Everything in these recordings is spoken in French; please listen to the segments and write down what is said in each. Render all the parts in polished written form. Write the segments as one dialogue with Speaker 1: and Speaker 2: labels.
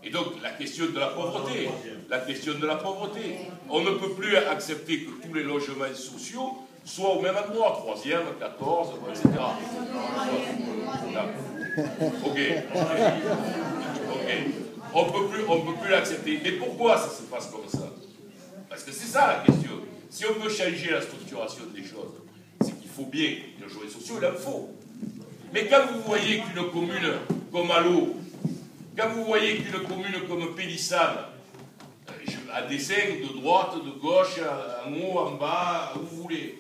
Speaker 1: Et donc, la question de la pauvreté. La question de la pauvreté. On ne peut plus accepter que tous les logements sociaux soient au même endroit, 3e, 14, etc. Ok. On peut plus l'accepter. Mais pourquoi ça se passe comme ça? Parce que c'est ça la question. Si on veut changer la structuration des choses, c'est qu'il faut bien des logements sociaux, il en faut. Mais quand vous voyez qu'une commune comme Allo, quand vous voyez qu'une commune comme Pélissane, à dessin de droite, de gauche, en haut, en bas, où vous voulez,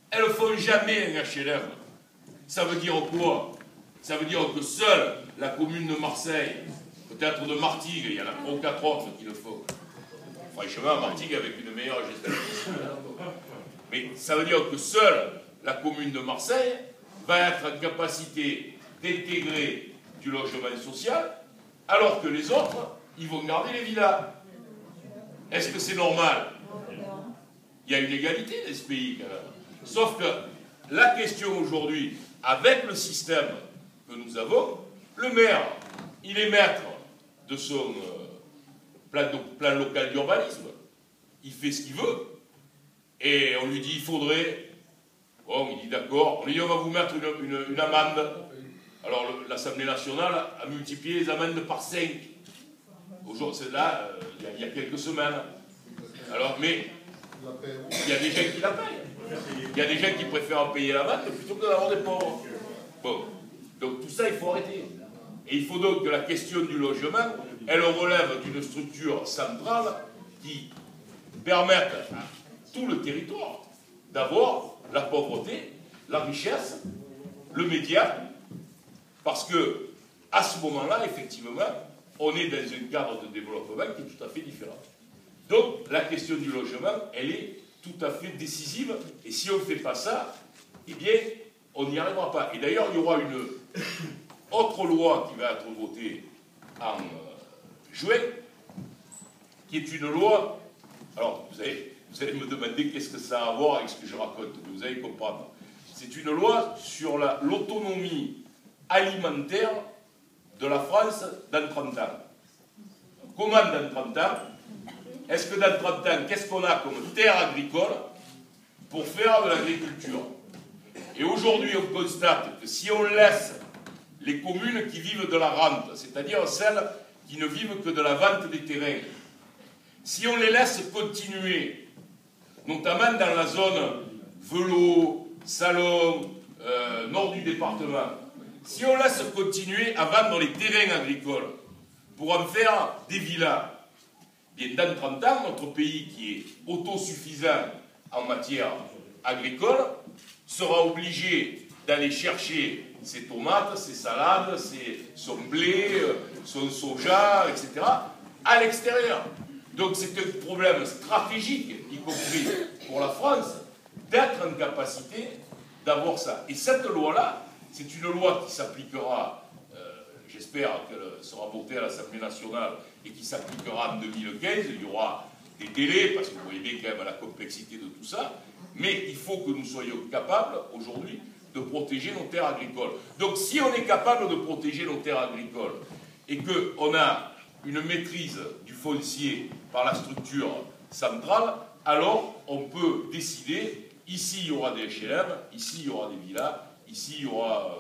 Speaker 1: elles ne font jamais un HLM. Ça veut dire quoi? Ça veut dire que seule la commune de Marseille, peut-être de Martigues, il y en a 3 ou 4 autres qui le font. Franchement, Martigues avec une meilleure gestion. Mais ça veut dire que seule la commune de Marseille va être en capacité d'intégrer du logement social, alors que les autres, ils vont garder les villas. Est-ce que c'est normal? Il y a une égalité dans ce pays, quand même. Sauf que la question aujourd'hui, avec le système que nous avons, le maire, il est maître de son plan local d'urbanisme. Il fait ce qu'il veut. Et on lui dit, il faudrait... Bon, il dit d'accord. On lui dit, on va vous mettre une amende. Alors, l'Assemblée nationale a multiplié les amendes par 5. Aujourd'hui, c'est là, il y a quelques semaines. Alors, mais il y a des gens qui la payent. Il y a des gens qui préfèrent payer l'amende plutôt que d'avoir des pauvres. Bon, donc tout ça, il faut arrêter. Et il faut donc que la question du logement, elle relève d'une structure centrale qui permette à tout le territoire d'avoir la pauvreté, la richesse, le média, parce que à ce moment-là, effectivement, on est dans un cadre de développement qui est tout à fait différent. Donc, la question du logement, elle est tout à fait décisive, et si on ne fait pas ça, eh bien, on n'y arrivera pas. Et d'ailleurs, il y aura une autre loi qui va être votée en juin, qui est une loi... Alors, vous allez me demander qu'est-ce que ça a à voir avec ce que je raconte, vous allez comprendre. C'est une loi sur l'autonomie alimentaire de la France dans 30 ans. Comment dans 30 ans? Est-ce que dans 30 ans, qu'est-ce qu'on a comme terre agricole pour faire de l'agriculture? Et aujourd'hui, on constate que si on laisse les communes qui vivent de la rente, c'est-à-dire celles qui ne vivent que de la vente des terrains, si on les laisse continuer, notamment dans la zone Velot, Salon, nord du département, si on laisse continuer à vendre les terrains agricoles pour en faire des villas, bien dans 30 ans, notre pays qui est autosuffisant en matière agricole sera obligé d'aller chercher ses tomates, ses salades, son blé, son soja, etc. à l'extérieur. Donc c'est un problème stratégique, y compris pour la France, d'être en capacité d'avoir ça. Et cette loi-là, c'est une loi qui s'appliquera, j'espère qu'elle sera votée à l'Assemblée nationale et qui s'appliquera en 2015. Il y aura des délais, parce que vous voyez bien quand même la complexité de tout ça, mais il faut que nous soyons capables, aujourd'hui, de protéger nos terres agricoles. Donc si on est capable de protéger nos terres agricoles et qu'on a une maîtrise du foncier par la structure centrale, alors on peut décider, ici il y aura des HLM, ici il y aura des villas, ici il y aura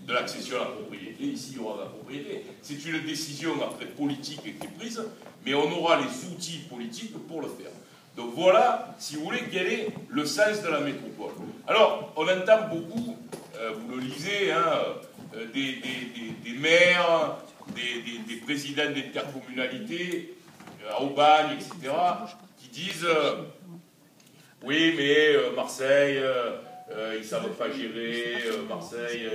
Speaker 1: de l'accession à la propriété, ici il y aura de la propriété. C'est une décision après politique qui est prise, mais on aura les outils politiques pour le faire. Donc voilà, si vous voulez, quel est le sens de la métropole. Alors, on entend beaucoup, vous le lisez, hein, des maires, des présidents d'intercommunalités, à Aubagne, etc., qui disent oui, mais Marseille, ils ne savent pas gérer, Marseille,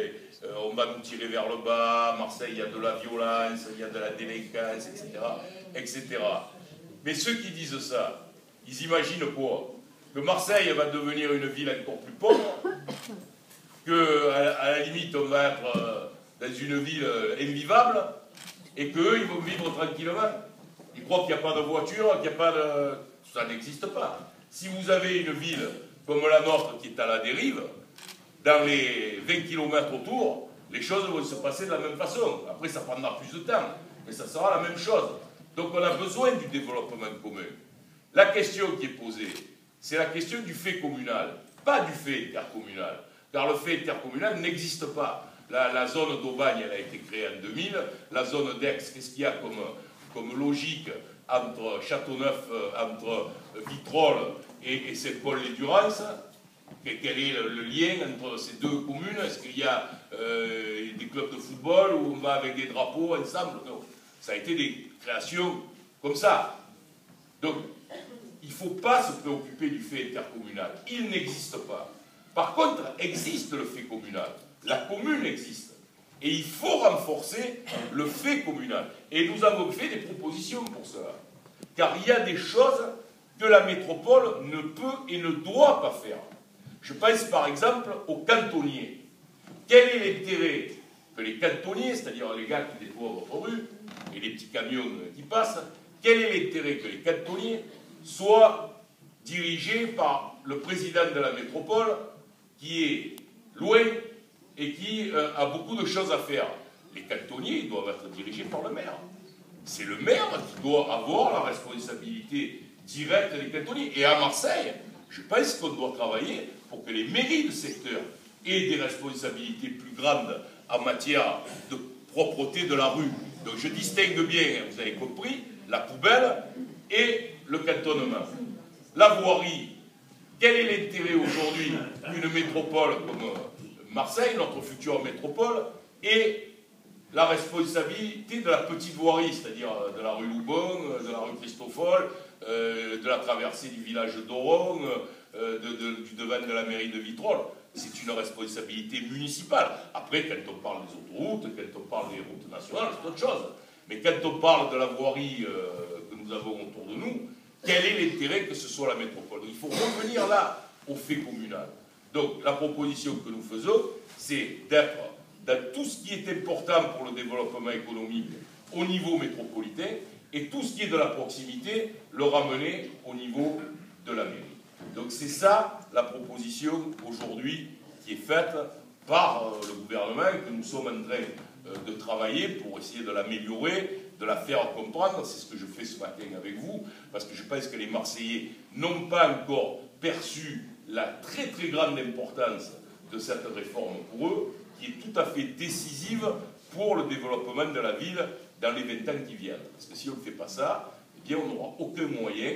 Speaker 1: on va nous tirer vers le bas, Marseille, il y a de la violence, il y a de la délinquance, etc., etc. Mais ceux qui disent ça, ils imaginent quoi? Que Marseille va devenir une ville encore plus pauvre, qu'à la limite on va être dans une ville invivable, et qu'eux ils vont vivre tranquillement. Ils croient qu'il n'y a pas de voiture, qu'il n'y a pas de... Ça n'existe pas. Si vous avez une ville comme la nôtre qui est à la dérive, dans les 20 km autour, les choses vont se passer de la même façon. Après, ça prendra plus de temps, mais ça sera la même chose. Donc on a besoin du développement commun. La question qui est posée, c'est la question du fait communal, pas du fait intercommunal. Car le fait intercommunal n'existe pas. La zone d'Aubagne, elle a été créée en 2000. La zone d'Aix, qu'est-ce qu'il y a comme logique entre Châteauneuf, entre Vitrolles et Saint-Paul-les-Durance? Quel est le lien entre ces deux communes? Est-ce qu'il y a des clubs de football où on va avec des drapeaux ensemble? Non. Ça a été des créations comme ça. Donc, il ne faut pas se préoccuper du fait intercommunal. Il n'existe pas. Par contre, existe le fait communal. La commune existe. Et il faut renforcer le fait communal. Et nous avons fait des propositions pour cela. Car il y a des choses que la métropole ne peut et ne doit pas faire. Je pense par exemple aux cantonniers. Quel est l'intérêt que les cantonniers, c'est-à-dire les gars qui déploient votre rue, et les petits camions qui passent, quel est l'intérêt que les cantonniers soient dirigés par le président de la métropole qui est loin et qui a beaucoup de choses à faire? Les cantonniers, ils doivent être dirigés par le maire. C'est le maire qui doit avoir la responsabilité directe des cantonniers. Et à Marseille, je pense qu'on doit travailler pour que les mairies de secteur aient des responsabilités plus grandes en matière de propreté de la rue. Donc je distingue bien, vous avez compris, la poubelle et le cantonnement. La voirie, quel est l'intérêt aujourd'hui d'une métropole comme Marseille, notre future métropole, et la responsabilité de la petite voirie, c'est-à-dire de la rue Loubon, de la rue Christoffol, de la traversée du village d'Oron, du devant de la mairie de Vitrolles? C'est une responsabilité municipale. Après, quand on parle des autoroutes, quand on parle des routes nationales, c'est autre chose. Mais quand on parle de la voirie que nous avons autour de nous, quel est l'intérêt que ce soit la métropole? Il faut revenir là au fait communal. Donc la proposition que nous faisons, c'est d'être dans tout ce qui est important pour le développement économique au niveau métropolitain, et tout ce qui est de la proximité, le ramener au niveau de la mairie. Donc c'est ça la proposition aujourd'hui qui est faite par le gouvernement, et que nous sommes en train de travailler pour essayer de l'améliorer, de la faire comprendre. C'est ce que je fais ce matin avec vous, parce que je pense que les Marseillais n'ont pas encore perçu la très très grande importance de cette réforme pour eux, qui est tout à fait décisive pour le développement de la ville dans les 20 ans qui viennent. Parce que si on ne fait pas ça, eh bien on n'aura aucun moyen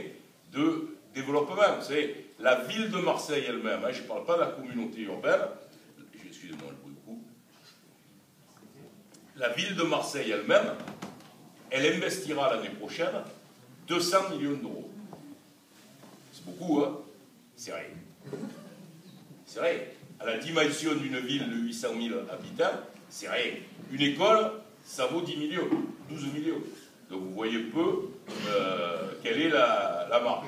Speaker 1: de développement. Vous savez, la ville de Marseille elle-même, je ne parle pas de la communauté urbaine, excusez-moi le bruit de coup, la ville de Marseille elle-même, elle investira l'année prochaine 200 millions d'euros. C'est beaucoup, hein? C'est rien. C'est rien. À la dimension d'une ville de 800 000 habitants, c'est rien. Une école, ça vaut 10 millions, 12 millions. Donc vous voyez peu quelle est la marge.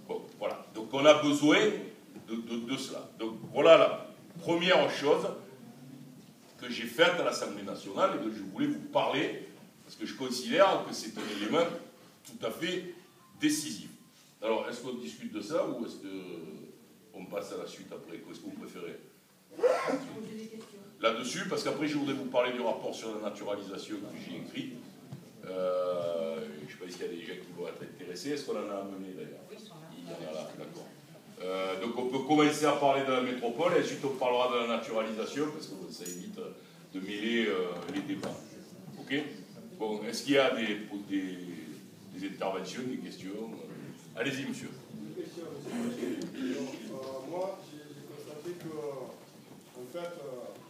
Speaker 1: Bon, voilà. Donc on a besoin de cela. Donc voilà la première chose que j'ai faite à l'Assemblée nationale et dont je voulais vous parler, parce que je considère que c'est un élément tout à fait décisif. Alors, est-ce qu'on discute de ça ou est-ce qu'on passe à la suite après? Qu'est-ce que vous préférez là-dessus? Parce qu'après, je voudrais vous parler du rapport sur la naturalisation que j'ai écrit. Je pense qu'il y a des gens qui vont être intéressés. Est-ce qu'on en a amené d'ailleurs? Il y en a là, d'accord. Donc on peut commencer à parler de la métropole et ensuite on parlera de la naturalisation parce que ça évite de mêler les débats. Ok? Bon, est-ce qu'il y a des interventions, des questions? Allez-y, monsieur.
Speaker 2: Une question, monsieur. Moi, j'ai constaté que, en fait,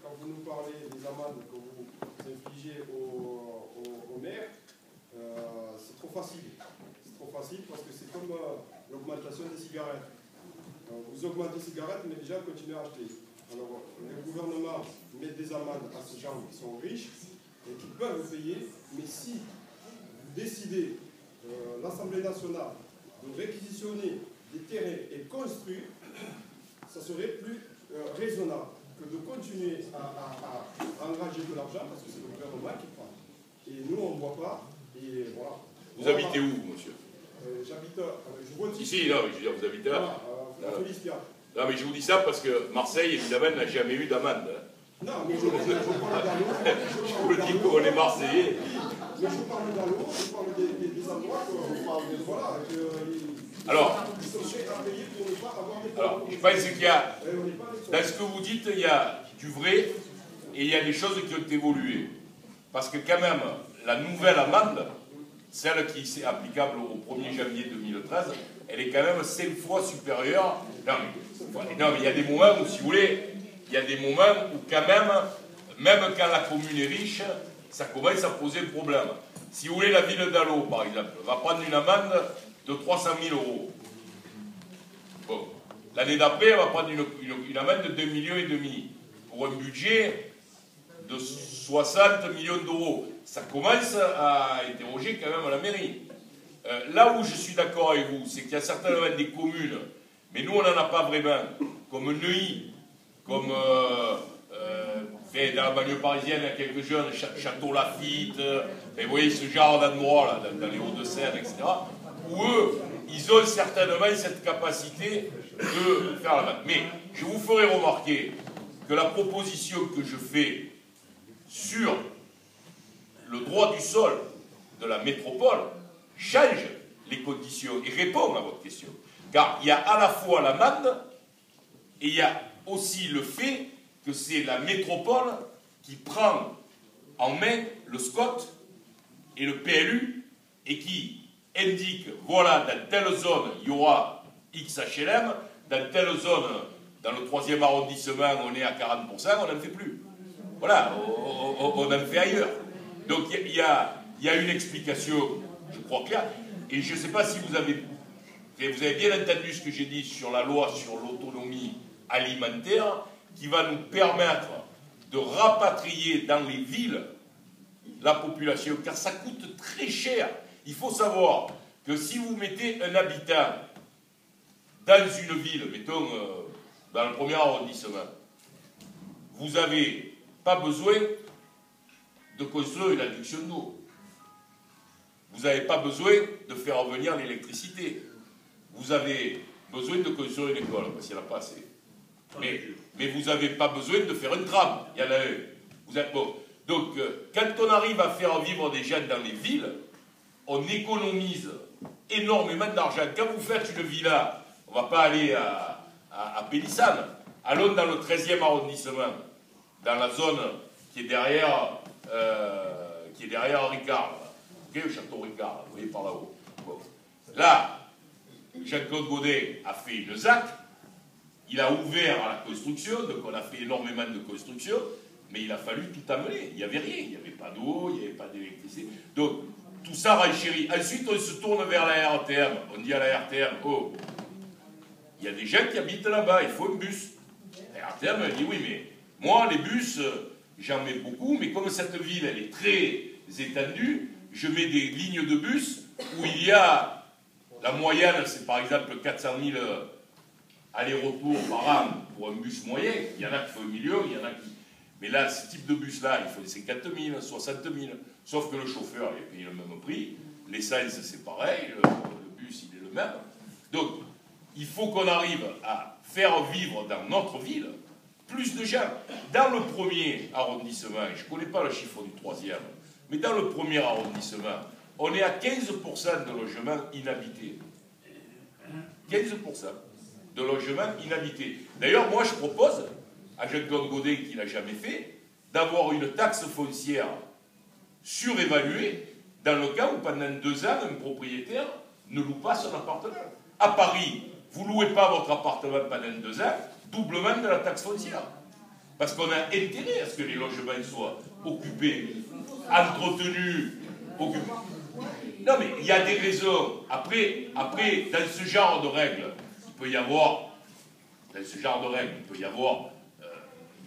Speaker 2: quand vous nous parlez des amendes que vous infligez aux maires, c'est trop facile. C'est trop facile parce que c'est comme l'augmentation des cigarettes. Vous augmentez les cigarettes, mais les gens continuent à acheter. Alors, le gouvernement met des amendes à ces gens qui sont riches et qui peuvent payer, mais si vous décidez, l'Assemblée nationale, de réquisitionner des terrains et construire, ça serait plus raisonnable que de continuer à engager de l'argent, parce que c'est le gouvernement qui prend. Et nous, on ne voit pas, et voilà.
Speaker 1: Vous habitez où, monsieur?
Speaker 2: J'habite, je vois
Speaker 1: ici, non, je veux dire, vous habitez là.
Speaker 2: Félix Piat.
Speaker 1: Non, mais je vous dis ça parce que Marseille, évidemment, n'a jamais eu d'amende.
Speaker 2: Non, mais je parle d'Allo.
Speaker 1: Je vous le dis comme les Marseillais.
Speaker 2: Mais je parle d'Allo, je parle des endroits que, voilà,
Speaker 1: alors,
Speaker 2: ils sont prêts à payer pour ne pas avoir des
Speaker 1: alors, je pense qu'il y a, dans ce que vous dites, il y a du vrai et il y a des choses qui ont évolué. Parce que quand même, la nouvelle amende, celle qui est applicable au 1er janvier 2013, elle est quand même 5 fois supérieure. Non, mais il y a des moments où, si vous voulez, il y a des moments où quand même quand la commune est riche, ça commence à poser problème. Si vous voulez, la ville d'Allo, par exemple, va prendre une amende de 300 000 €. Bon. L'année d'après, elle va prendre une amende de 2,5 millions pour un budget de 60 millions d'euros. Ça commence à interroger quand même la mairie. Là où je suis d'accord avec vous, c'est qu'il y a certainement des communes, mais nous on n'en a pas vraiment, comme Neuilly, comme dans la banlieue parisienne, il y a quelques jeunes, Château Lafite, vous voyez ce genre d'endroits là, dans les Hauts-de-Seine, etc., où eux, ils ont certainement cette capacité de faire la vente. Mais je vous ferai remarquer que la proposition que je fais sur le droit du sol de la métropole change les conditions et répond à votre question. Car il y a à la fois l'amende et il y a aussi le fait que c'est la métropole qui prend en main le SCOT et le PLU et qui indique, voilà, dans telle zone, il y aura X HLM, dans telle zone, dans le 3e arrondissement, on est à 40%, on n'en fait plus. Voilà, on en fait ailleurs. Donc il y a une explication, je crois, claire. Et je ne sais pas si vous avez bien entendu ce que j'ai dit sur la loi sur l'autonomie alimentaire, qui va nous permettre de rapatrier dans les villes la population, car ça coûte très cher. Il faut savoir que si vous mettez un habitant dans une ville, mettons dans le 1er arrondissement, vous n'avez pas besoin de construire une adduction d'eau. Vous n'avez pas besoin de faire revenir l'électricité. Vous avez besoin de construire une école, parce qu'il n'y en a pas assez. Mais vous n'avez pas besoin de faire un tram. Il y en a un. Vous êtes bon. Donc, quand on arrive à faire vivre des gens dans les villes, on économise énormément d'argent. Quand vous faites une villa, on ne va pas aller à Pélissane. Allons dans le 13e arrondissement, dans la zone qui est derrière Ricard. Okay, le château Ricard, vous voyez par là-haut. Bon. Là, Jean-Claude Godin a fait une ZAC, il a ouvert à la construction, donc on a fait énormément de construction, mais il a fallu tout amener. Il n'y avait rien, il n'y avait pas d'eau, il n'y avait pas d'électricité. Donc, tout ça renchérit. Ensuite, on se tourne vers la RTM. On dit à la RTM, oh, il y a des gens qui habitent là-bas, il faut un bus. La RTM dit, oui, mais moi, les bus, j'en mets beaucoup, mais comme cette ville, elle est très étendue, je mets des lignes de bus où il y a, la moyenne, c'est par exemple 400 000 allers-retours par an pour un bus moyen. Il y en a qui font 1 million, il y en a qui... Mais là, ce type de bus-là, il faut 50 000, 60 000. Sauf que le chauffeur, il paye le même prix. L'essence, c'est pareil. Le bus, il est le même. Donc, il faut qu'on arrive à faire vivre dans notre ville plus de gens. Dans le 1er arrondissement, je ne connais pas le chiffre du 3e, mais dans le 1er arrondissement, on est à 15% de logements inhabités. 15% de logements inhabités. D'ailleurs, moi, je propose à Jean-Claude Godin, qui ne l'a jamais fait, d'avoir une taxe foncière surévaluée dans le cas où pendant 2 ans, un propriétaire ne loue pas son appartement. À Paris, vous ne louez pas votre appartement pendant 2 ans, doublement de la taxe foncière. Parce qu'on a intérêt à ce que les logements soient occupés, entretenus, occupés. Non mais il y a des raisons. Après, dans ce genre de règles, il peut y avoir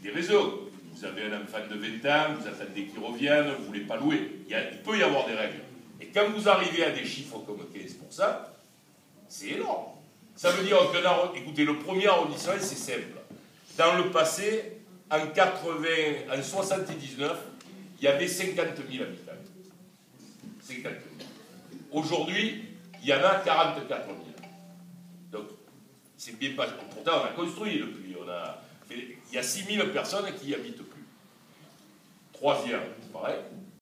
Speaker 1: des raisons. Vous avez un enfant de 20 ans, vous attendez qu'il revienne, vous ne voulez pas louer. Il peut y avoir des règles. Et quand vous arrivez à des chiffres comme 15%, c'est énorme. Ça veut dire que, écoutez, le 1er arrondissement, c'est simple. Dans le passé, en 79, il y avait 50 000 habitants. 50 000. Aujourd'hui, il y en a 44 000. Donc, c'est bien pas. Pourtant, on a construit depuis. Il y a 6 000 personnes qui n'y habitent plus. Troisième, c'est pareil.